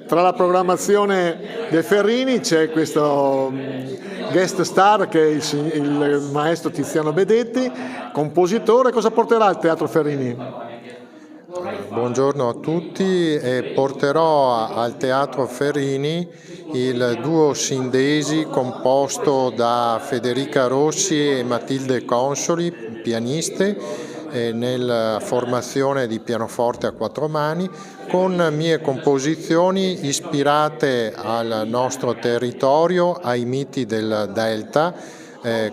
Tra la programmazione De Ferrini c'è questo guest star che è il maestro Tiziano Bedetti, compositore. Cosa porterà al Teatro Ferrini? Buongiorno a tutti, porterò al Teatro Ferrini il duo Sindesi composto da Federica Rossi e Matilde Consoli, pianiste, nella formazione di pianoforte a quattro mani, con mie composizioni ispirate al nostro territorio, ai miti del Delta,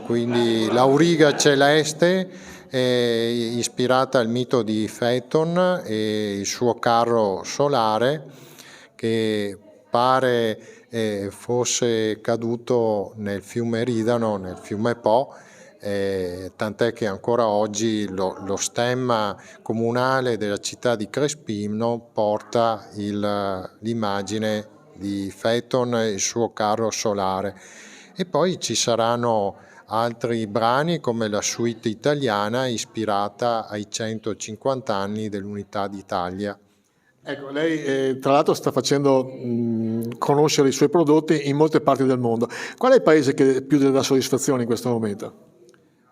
quindi l'Auriga Celeste, ispirata al mito di Phaeton e il suo carro solare che pare fosse caduto nel fiume Ridano, nel fiume Po, tant'è che ancora oggi lo stemma comunale della città di Crespino porta l'immagine di Phaeton e il suo carro solare. E poi ci saranno altri brani come la suite italiana ispirata ai 150 anni dell'Unità d'Italia. Ecco, lei tra l'altro sta facendo conoscere i suoi prodotti in molte parti del mondo. Qual è il paese che più le dà soddisfazione in questo momento?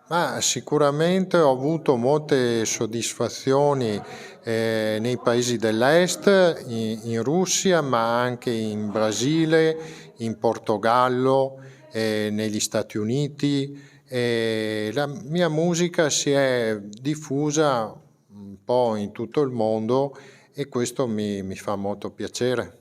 Ma sicuramente ho avuto molte soddisfazioni nei paesi dell'Est, in Russia, ma anche in Brasile, in Portogallo, negli Stati Uniti. La mia musica si è diffusa un po' in tutto il mondo e questo mi fa molto piacere.